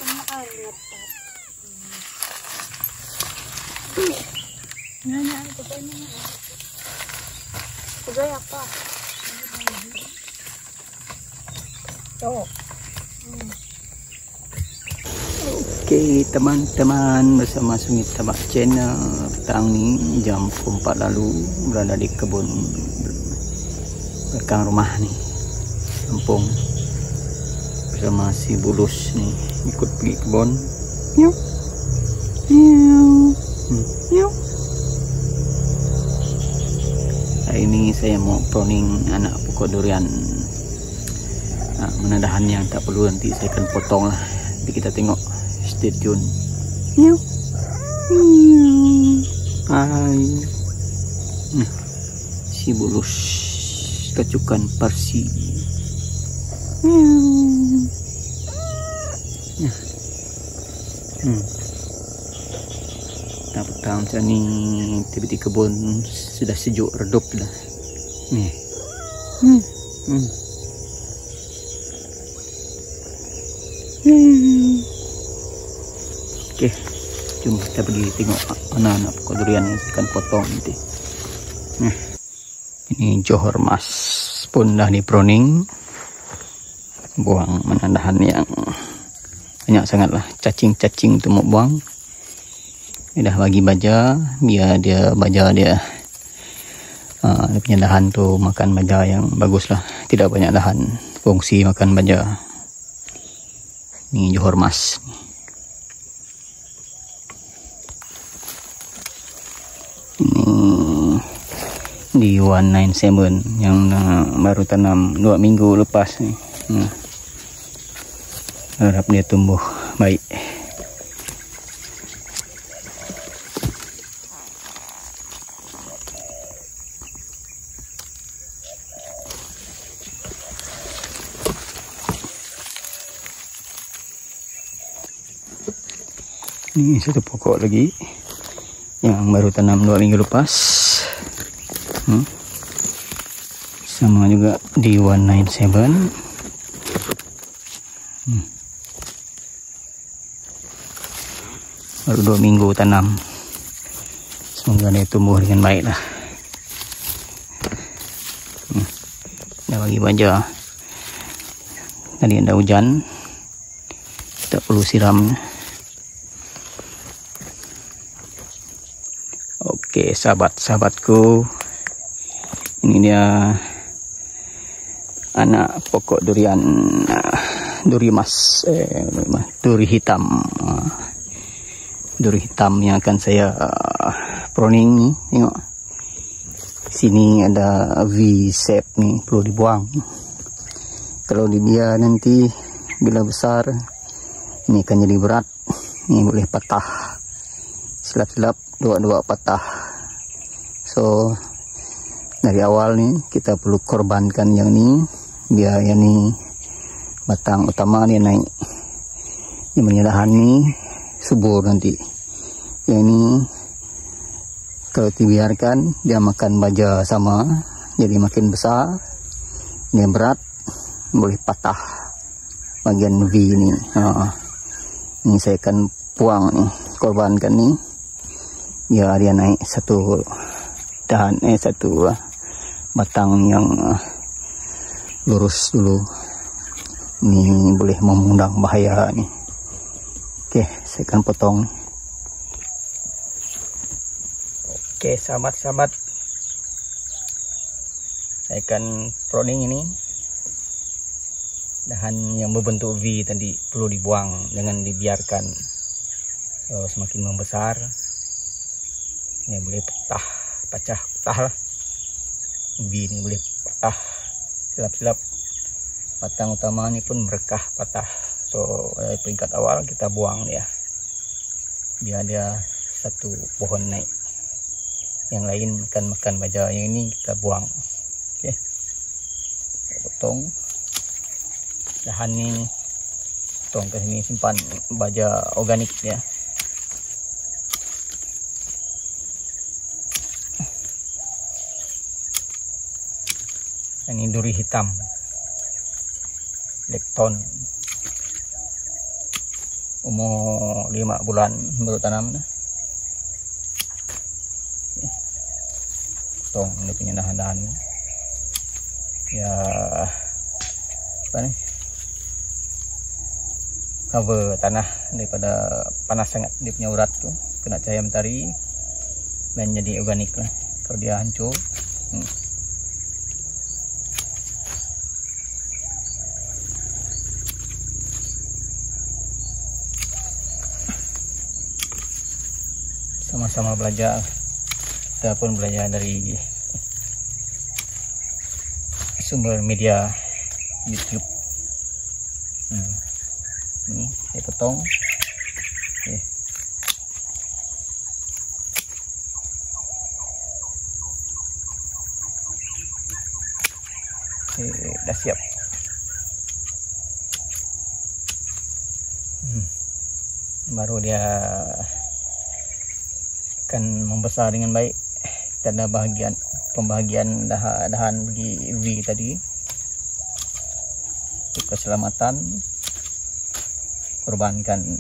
Nakaingat pa. Nanaan ko pa niya. Kagaya pa. Oh. Oke teman-teman, bersama Sungit Tabak Channel. Petang ni jam 4 lalu berada di kebun belakang rumah nih, kampung, bersama si Bulus nih, ikut pergi kebun. Yuk, yuk. Hari ini saya mau pruning anak pokok durian. Mana dahan yang tak perlu nanti saya akan potong lah. Nanti kita tengok, stay tune. Yuk, hai. Si Bulus kacukan Parsi. Nah, petang macam ni, tiba-tiba kebun sudah sejuk redup dah. Ni. Oke, jom kita pergi tengok anak-anak pokok durian yang akan potong nanti. Nah, ini johor mas pun dah di pruning, buang menandahan yang banyak sangat lah, cacing-cacing tu mau buang. Dia dah bagi baja, biar dia baja dia punya dahan tu makan baja yang bagus lah, tidak banyak dahan, fungsi makan baja. Ini johor mas. Ini di 197 yang baru tanam 2 minggu lepas ni. Harap dia tumbuh baik. Ini satu pokok lagi yang baru tanam 2 minggu lepas. Sama juga di 197. Baru 2 minggu tanam. Semoga dia tumbuh dengan baik lah. Dah bagi baja. Tadi ada hujan, tak perlu siram. Oke, sahabat-sahabatku, ini dia anak pokok durian, duri mas, duri hitam, duri hitam yang akan saya pruning nih. Tengok, sini ada V shape nih, perlu dibuang. Kalau dibiar nanti bila besar, ini akan jadi berat, ini boleh patah, silap-silap dua-dua patah. So dari awal nih kita perlu korbankan yang ini, biar yang ini batang utama dia naik. Yang menyedahan nih subur nanti. Yang ini kalau dibiarkan dia makan baja sama, jadi makin besar, dia berat, boleh patah bagian V ini. Ini saya akan buang nih, korbankan nih, biar dia naik satu dahan, satu batang yang lurus dulu. Ini boleh mengundang bahaya nih. Oke, saya akan potong. Oke, sahabat-sahabat, saya akan pruning ini. Dahan yang berbentuk V tadi perlu dibuang, jangan dibiarkan. Semakin membesar, ini boleh pecah lah. V ini boleh patah, silap-silap. Batang utama ini pun merekah patah. So peringkat awal kita buang dia, biar dia satu pohon naik. Yang lain akan makan baja, yang ini kita buang. Oke, kita potong dahan ini, potong ke sini, simpan baja organik ya. Ini duri hitam, blackthorn. umur 5 bulan baru tanam dah. Potong dia punya dahan-dahan ya, apa ni, cover tanah daripada panas sangat dia punya urat tu, kena cahaya mentari dan jadi organik lah. Kalau dia hancur sama-sama belajar. Kita pun belajar dari sumber media YouTube. Ini saya potong. Okay. Dah siap. Baru dia akan membesar dengan baik. Karena pembahagian dahan bagi V tadi untuk keselamatan, korbankan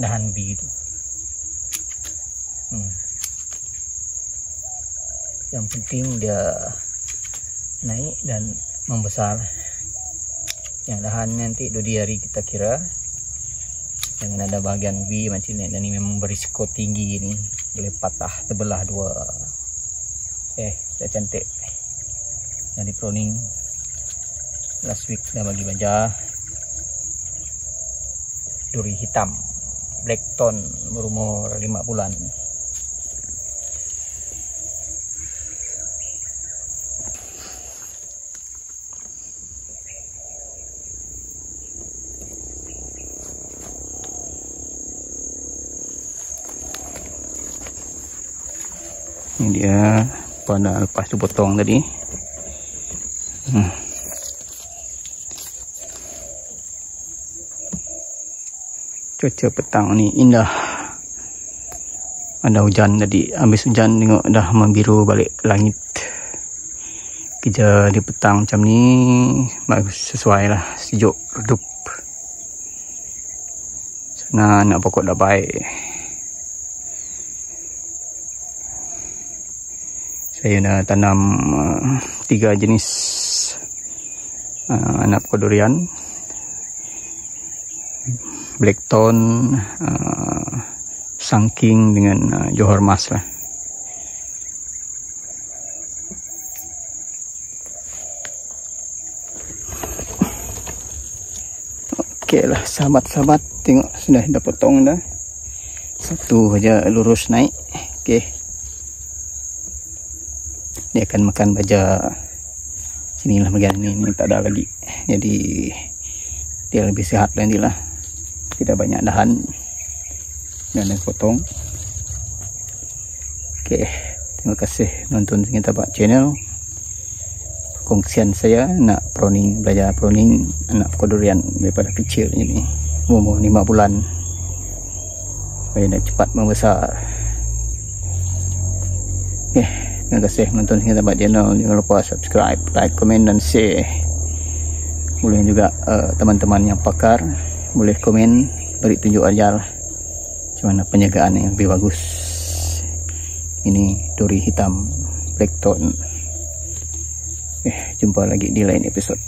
dahan V itu. Yang penting dia naik dan membesar. Yang dahan nanti 2 hari kita kira. Jangan ada bahagian V macam ni. Dan ini memang berisiko tinggi ni, boleh patah terbelah 2. Dah cantik. Jadi pruning last week dah bagi baja duri hitam Blackthorn berumur 5 bulan. Ini dia pada lepas tu potong tadi. Cuaca petang ni indah. Ada hujan tadi, habis hujan tengok dah membiru balik langit. Kerja di petang macam ni bagus, sesuai lah, sejuk, redup. Sana nak pokok dah baik. Saya dah tanam 3 jenis anak pokok durian. Blackthorn, Sangking dengan Johor Mas lah. Okey lah sahabat-sahabat, tengok sudah dah potong dah. Satu aja lurus naik. Okey. Dia akan makan baja sinilah bagian ini tak ada lagi. Jadi dia lebih sihat nanti lah. Tidak banyak dahan dan potong. Okey, terima kasih nonton Singit Tabak channel. Kongsian saya nak pruning, belajar pruning anak pokok durian daripada kecil ini, umur 5 bulan supaya dah cepat membesar. Okey, terima kasih menonton Singit Tabak channel. Jangan lupa subscribe, like, komen dan share. Boleh juga teman-teman yang pakar boleh komen, beri tunjuk ajar macam mana penjagaan yang lebih bagus. Ini duri hitam Blackthorn. Jumpa lagi di lain episode.